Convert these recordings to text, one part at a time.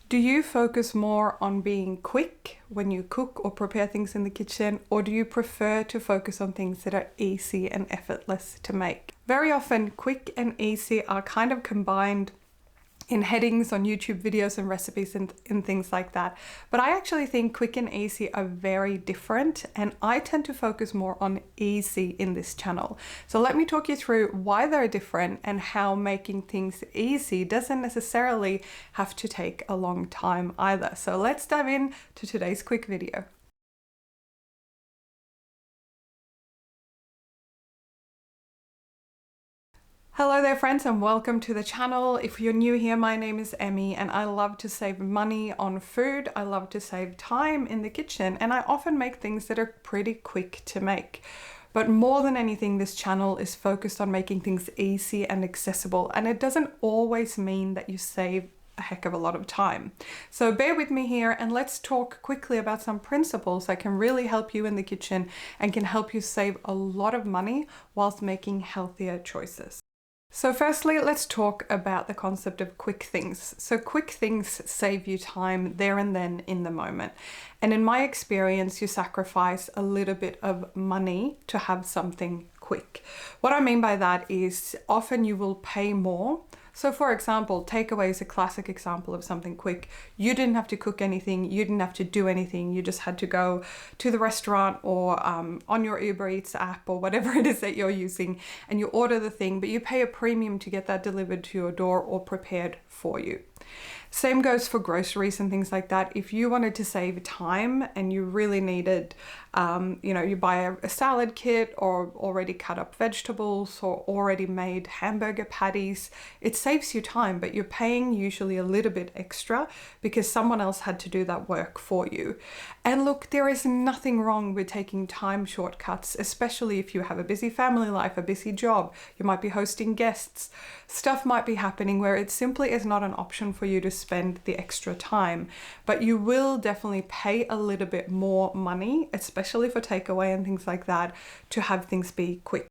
Do you focus more on being quick when you cook or prepare things in the kitchen, or do you prefer to focus on things that are easy and effortless to make? Very often, quick and easy are kind of combined in headings on YouTube videos and recipes and things like that. But I actually think quick and easy are very different, and I tend to focus more on easy in this channel. So let me talk you through why they're different and how making things easy doesn't necessarily have to take a long time either. So let's dive in to today's quick video. Hello there friends, and welcome to the channel. If you're new here, my name is Emmy and I love to save money on food. I love to save time in the kitchen, and I often make things that are pretty quick to make. But more than anything, this channel is focused on making things easy and accessible, and it doesn't always mean that you save a heck of a lot of time. So bear with me here and let's talk quickly about some principles that can really help you in the kitchen and can help you save a lot of money whilst making healthier choices. So firstly, let's talk about the concept of quick things. So quick things save you time there and then in the moment. And in my experience, you sacrifice a little bit of money to have something quick. What I mean by that is often you will pay more. So for example, takeaway is a classic example of something quick. You didn't have to cook anything, you didn't have to do anything, you just had to go to the restaurant or on your Uber Eats app or whatever it is that you're using, and you order the thing, but you pay a premium to get that delivered to your door or prepared for you. Same goes for groceries and things like that. If you wanted to save time and you really needed, you buy a salad kit or already cut up vegetables or already made hamburger patties, it saves you time, but you're paying usually a little bit extra because someone else had to do that work for you. And look, there is nothing wrong with taking time shortcuts, especially if you have a busy family life, a busy job, you might be hosting guests, stuff might be happening where it simply is not an option for you to spend the extra time, but you will definitely pay a little bit more money, especially for takeaway and things like that, to have things be quick.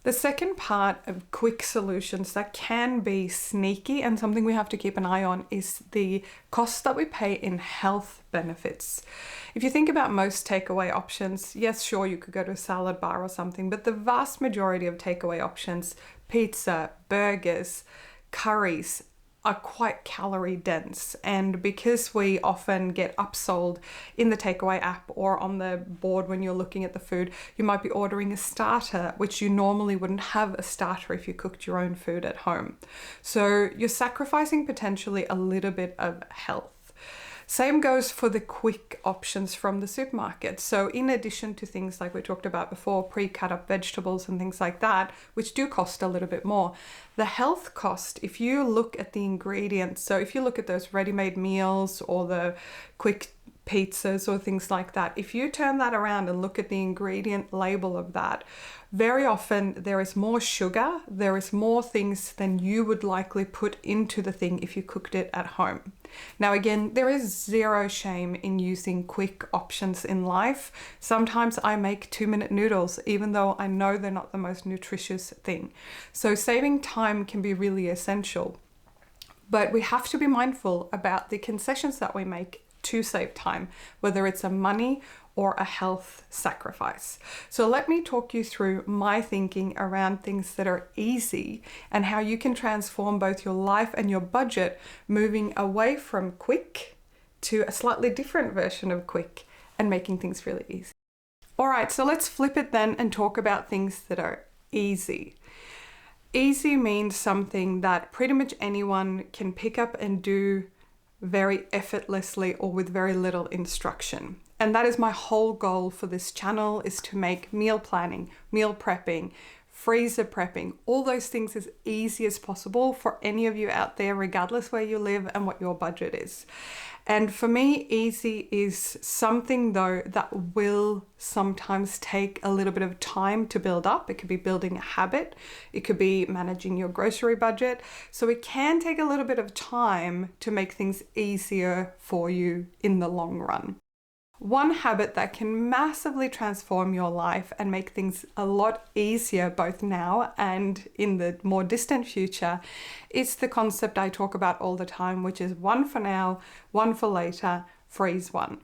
The second part of quick solutions that can be sneaky and something we have to keep an eye on is the costs that we pay in health benefits. If you think about most takeaway options, yes, sure, you could go to a salad bar or something, but the vast majority of takeaway options, pizza, burgers, curries, are quite calorie dense. And because we often get upsold in the takeaway app or on the board when you're looking at the food, you might be ordering a starter, which you normally wouldn't have a starter if you cooked your own food at home. So you're sacrificing potentially a little bit of health. Same goes for the quick options from the supermarket. So in addition to things like we talked about before, pre-cut up vegetables and things like that, which do cost a little bit more, the health cost, if you look at the ingredients, so if you look at those ready-made meals or the quick pizzas or things like that, if you turn that around and look at the ingredient label of that, very often there is more sugar, there is more things than you would likely put into the thing if you cooked it at home. Now again, there is zero shame in using quick options in life. Sometimes I make 2-minute noodles, even though I know they're not the most nutritious thing. So saving time can be really essential. But we have to be mindful about the concessions that we make to save time, whether it's a money or a health sacrifice. So let me talk you through my thinking around things that are easy and how you can transform both your life and your budget, moving away from quick to a slightly different version of quick and making things really easy. All right, so let's flip it then and talk about things that are easy. Easy means something that pretty much anyone can pick up and do very effortlessly or with very little instruction. And that is my whole goal for this channel, is to make meal planning, meal prepping, freezer prepping, all those things as easy as possible for any of you out there, regardless where you live and what your budget is. And for me, easy is something though that will sometimes take a little bit of time to build up. It could be building a habit. It could be managing your grocery budget. So it can take a little bit of time to make things easier for you in the long run. One habit that can massively transform your life and make things a lot easier both now and in the more distant future is the concept I talk about all the time, which is one for now, one for later, freeze one.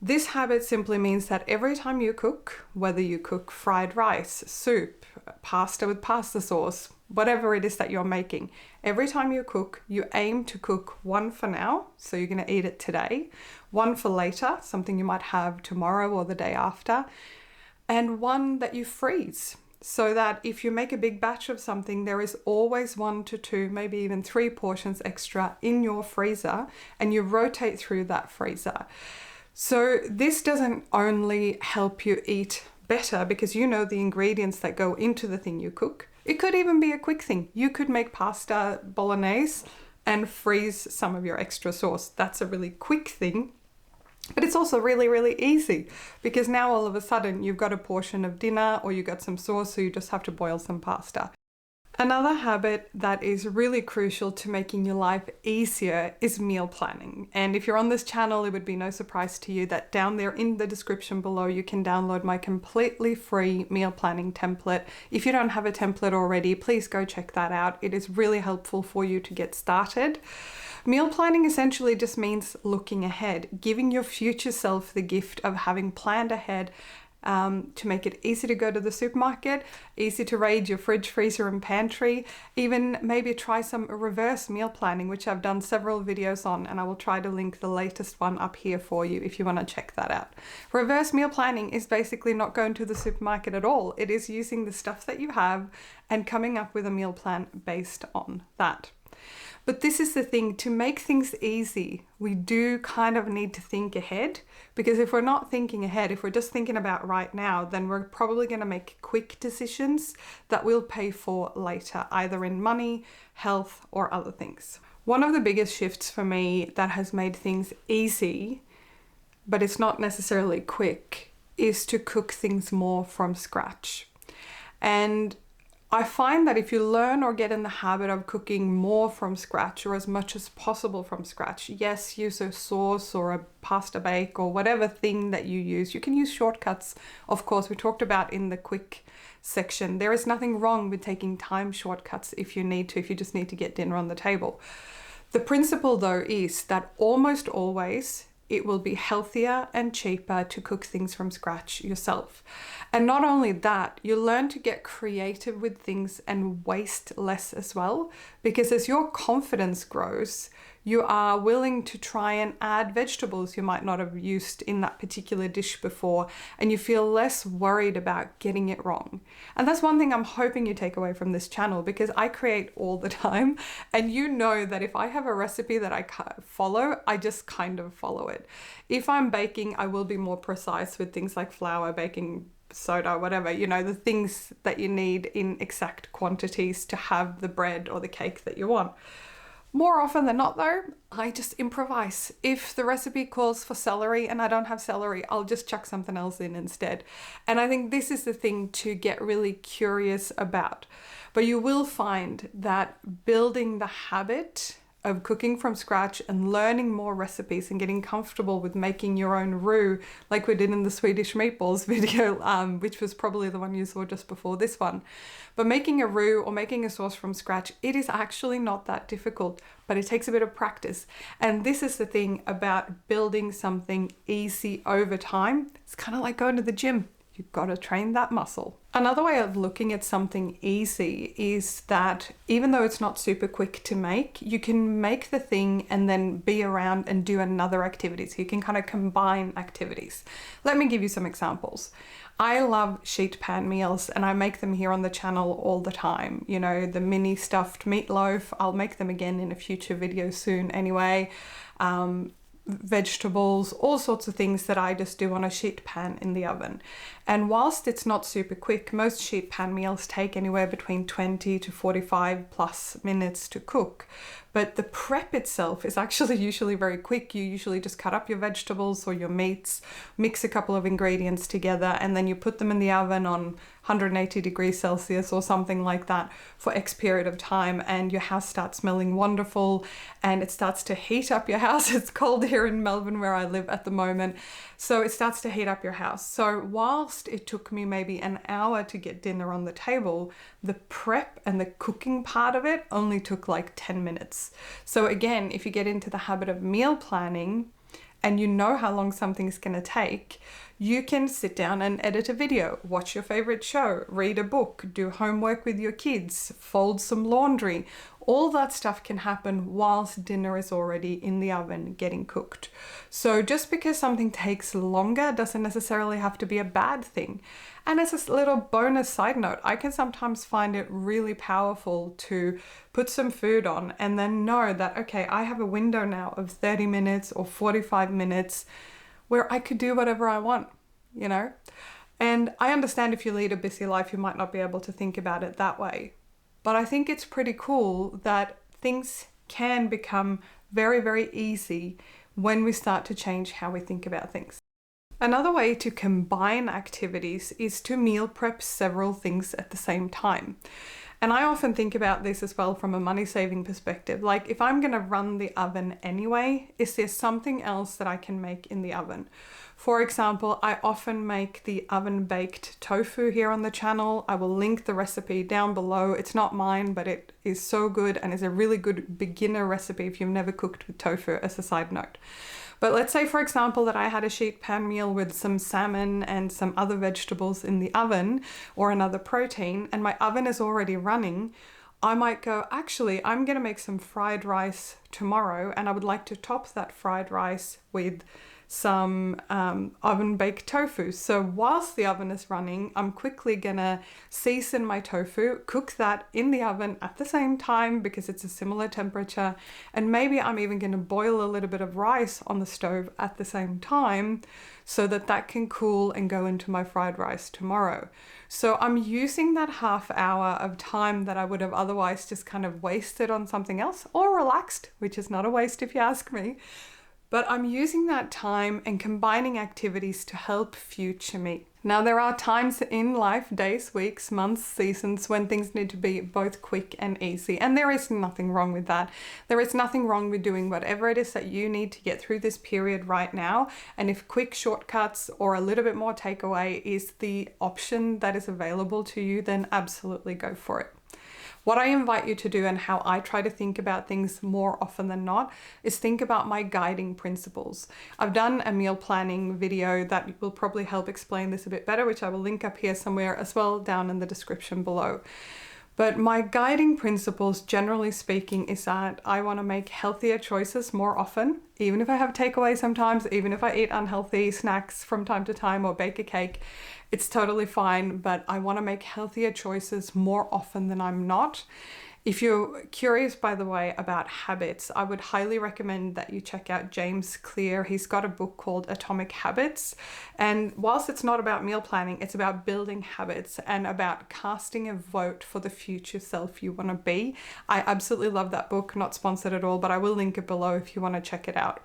This habit simply means that every time you cook, whether you cook fried rice, soup, pasta with pasta sauce, whatever it is that you're making, every time you cook, you aim to cook one for now, so you're going to eat it today, one for later, something you might have tomorrow or the day after, and one that you freeze, so that if you make a big batch of something, there is always 1 to 2, maybe even 3 portions extra in your freezer, and you rotate through that freezer. So this doesn't only help you eat better because you know the ingredients that go into the thing you cook. It could even be a quick thing. You could make pasta bolognese and freeze some of your extra sauce. That's a really quick thing, but it's also really, really easy because now all of a sudden you've got a portion of dinner or you got some sauce, so you just have to boil some pasta. Another habit that is really crucial to making your life easier is meal planning. And if you're on this channel, it would be no surprise to you that down there in the description below, you can download my completely free meal planning template. If you don't have a template already, please go check that out. It is really helpful for you to get started. Meal planning essentially just means looking ahead, giving your future self the gift of having planned ahead to make it easy to go to the supermarket, easy to raid your fridge, freezer and pantry, even maybe try some reverse meal planning, which I've done several videos on, and I will try to link the latest one up here for you if you want to check that out. Reverse meal planning is basically not going to the supermarket at all. It is using the stuff that you have and coming up with a meal plan based on that. But this is the thing, to make things easy, we do kind of need to think ahead, because if we're not thinking ahead, if we're just thinking about right now, then we're probably going to make quick decisions that we'll pay for later, either in money, health, or other things. One of the biggest shifts for me that has made things easy, but it's not necessarily quick, is to cook things more from scratch. And I find that if you learn or get in the habit of cooking more from scratch or as much as possible from scratch, yes, use a sauce or a pasta bake or whatever thing that you use. You can use shortcuts, of course, we talked about in the quick section. There is nothing wrong with taking time shortcuts if you need to, if you just need to get dinner on the table. The principle though is that almost always it will be healthier and cheaper to cook things from scratch yourself. And not only that, you learn to get creative with things and waste less as well, because as your confidence grows, you are willing to try and add vegetables you might not have used in that particular dish before, and you feel less worried about getting it wrong. And that's one thing I'm hoping you take away from this channel, because I create all the time, and you know that if I have a recipe that I follow, I just kind of follow it. If I'm baking, I will be more precise with things like flour, baking soda, whatever, you know, the things that you need in exact quantities to have the bread or the cake that you want. More often than not though, I just improvise. If the recipe calls for celery and I don't have celery, I'll just chuck something else in instead. And I think this is the thing to get really curious about. But you will find that building the habit of cooking from scratch and learning more recipes and getting comfortable with making your own roux, like we did in the Swedish meatballs video, which was probably the one you saw just before this one. But making a roux or making a sauce from scratch, it is actually not that difficult, but it takes a bit of practice. And this is the thing about building something easy over time. It's kind of like going to the gym. You've got to train that muscle. Another way of looking at something easy is that even though it's not super quick to make, you can make the thing and then be around and do another activity. So you can kind of combine activities. Let me give you some examples. I love sheet pan meals and I make them here on the channel all the time. You know, the mini stuffed meatloaf, I'll make them again in a future video soon anyway. Vegetables, all sorts of things that I just do on a sheet pan in the oven. And whilst it's not super quick, most sheet pan meals take anywhere between 20 to 45 plus minutes to cook. But the prep itself is actually usually very quick. You usually just cut up your vegetables or your meats, mix a couple of ingredients together, and then you put them in the oven on 180 degrees Celsius or something like that for X period of time, and your house starts smelling wonderful and it starts to heat up your house. It's cold here in Melbourne where I live at the moment, so it starts to heat up your house. So whilst it took me maybe an hour to get dinner on the table, the prep and the cooking part of it only took like 10 minutes. So again, if you get into the habit of meal planning and you know how long something's going to take, you can sit down and edit a video, watch your favorite show, read a book, do homework with your kids, fold some laundry. All that stuff can happen whilst dinner is already in the oven getting cooked. So just because something takes longer doesn't necessarily have to be a bad thing. And as a little bonus side note, I can sometimes find it really powerful to put some food on and then know that, okay, I have a window now of 30 minutes or 45 minutes where I could do whatever I want, you know? And I understand if you lead a busy life, you might not be able to think about it that way. But I think it's pretty cool that things can become very, very easy when we start to change how we think about things. Another way to combine activities is to meal prep several things at the same time. And I often think about this as well from a money saving perspective. Like, if I'm going to run the oven anyway, is there something else that I can make in the oven? For example, I often make the oven baked tofu here on the channel. I will link the recipe down below. It's not mine, but it is so good and is a really good beginner recipe if you've never cooked with tofu, as a side note. But let's say, for example, that I had a sheet pan meal with some salmon and some other vegetables in the oven or another protein, and my oven is already running. I might go, actually, I'm going to make some fried rice tomorrow, and I would like to top that fried rice with some oven baked tofu. So whilst the oven is running, I'm quickly gonna season my tofu, cook that in the oven at the same time because it's a similar temperature, and maybe I'm even gonna boil a little bit of rice on the stove at the same time so that that can cool and go into my fried rice tomorrow. So I'm using that half hour of time that I would have otherwise just kind of wasted on something else or relaxed, which is not a waste if you ask me. But I'm using that time and combining activities to help future me. Now, there are times in life, days, weeks, months, seasons, when things need to be both quick and easy. And there is nothing wrong with that. There is nothing wrong with doing whatever it is that you need to get through this period right now. And if quick shortcuts or a little bit more takeaway is the option that is available to you, then absolutely go for it. What I invite you to do, and how I try to think about things more often than not, is think about my guiding principles. I've done a meal planning video that will probably help explain this a bit better, which I will link up here somewhere as well down in the description below. But my guiding principles, generally speaking, is that I want to make healthier choices more often, even if I have takeaway sometimes, even if I eat unhealthy snacks from time to time or bake a cake, it's totally fine. But I want to make healthier choices more often than I'm not. If you're curious, by the way, about habits, I would highly recommend that you check out James Clear. He's got a book called Atomic Habits. And whilst it's not about meal planning, it's about building habits and about casting a vote for the future self you want to be. I absolutely love that book, not sponsored at all, but I will link it below if you want to check it out.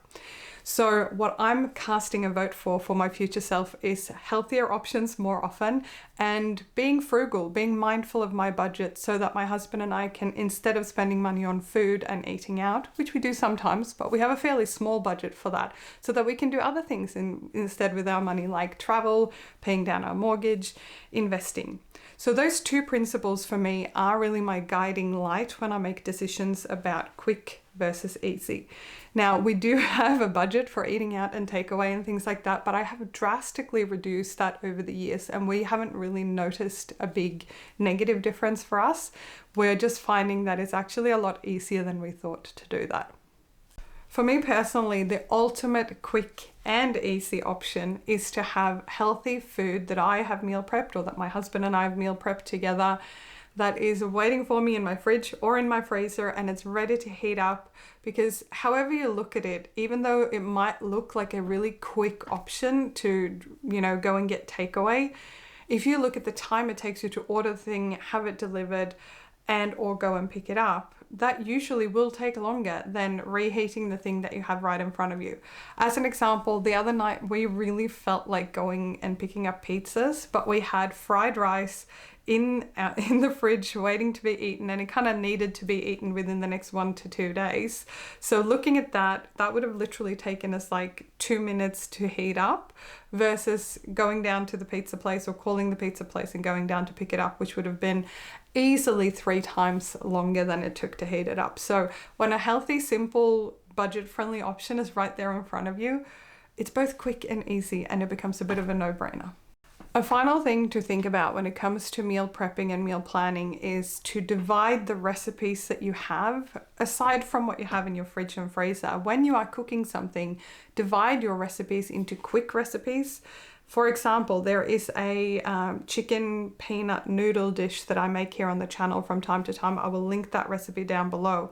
So what I'm casting a vote for my future self is healthier options more often, and being frugal, being mindful of my budget so that my husband and I can, instead of spending money on food and eating out, which we do sometimes, but we have a fairly small budget for that, so that we can do other things instead with our money, like travel, paying down our mortgage, investing. So those two principles for me are really my guiding light when I make decisions about quick versus easy. Now, we do have a budget for eating out and takeaway and things like that, but I have drastically reduced that over the years, and we haven't really noticed a big negative difference for us. We're just finding that it's actually a lot easier than we thought to do that. For me personally, the ultimate quick and easy option is to have healthy food that I have meal prepped, or that my husband and I have meal prepped together, that is waiting for me in my fridge or in my freezer, and it's ready to heat up. Because however you look at it, even though it might look like a really quick option to, go and get takeaway, if you look at the time it takes you to order the thing, have it delivered, and or go and pick it up, that usually will take longer than reheating the thing that you have right in front of you. As an example, the other night we really felt like going and picking up pizzas, but we had fried rice in the fridge waiting to be eaten, and it kind of needed to be eaten within the next 1 to 2 days. So looking at that would have literally taken us like 2 minutes to heat up versus going down to the pizza place or calling the pizza place and going down to pick it up, which would have been easily 3 times longer than it took to heat it up. So when a healthy, simple, budget-friendly option is right there in front of you, it's both quick and easy, and it becomes a bit of a no-brainer. A final thing to think about when it comes to meal prepping and meal planning is to divide the recipes that you have, aside from what you have in your fridge and freezer. When you are cooking something, divide your recipes into quick recipes. For example, there is a chicken peanut noodle dish that I make here on the channel from time to time. I will link that recipe down below.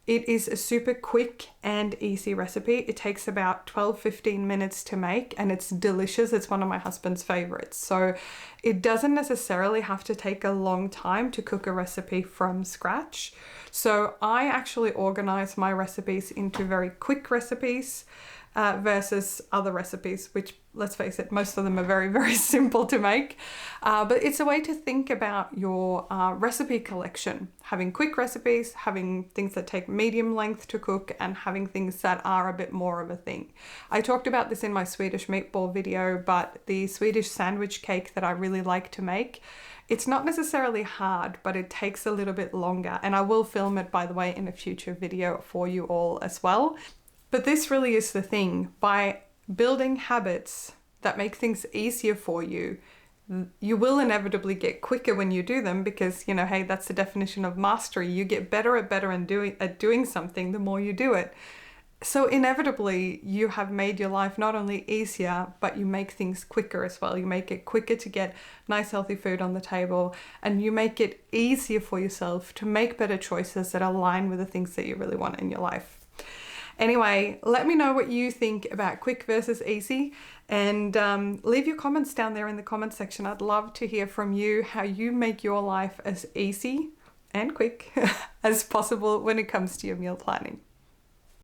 It is a super quick and easy recipe. It takes about 12-15 minutes to make, and it's delicious. It's one of my husband's favorites. So it doesn't necessarily have to take a long time to cook a recipe from scratch. So I actually organize my recipes into very quick recipes versus other recipes, which, let's face it, most of them are very, very simple to make. But it's a way to think about your recipe collection, having quick recipes, having things that take medium length to cook, and having things that are a bit more of a thing. I talked about this in my Swedish meatball video, but the Swedish sandwich cake that I really like to make, it's not necessarily hard, but it takes a little bit longer. And I will film it, by the way, in a future video for you all as well. But this really is the thing. By building habits that make things easier for you, you will inevitably get quicker when you do them, because, you know, hey, that's the definition of mastery. You get better at doing something the more you do it. So inevitably, you have made your life not only easier, but you make things quicker as well. You make it quicker to get nice, healthy food on the table, and you make it easier for yourself to make better choices that align with the things that you really want in your life. Anyway, let me know what you think about quick versus easy, and leave your comments down there in the comment section. I'd love to hear from you how you make your life as easy and quick as possible when it comes to your meal planning.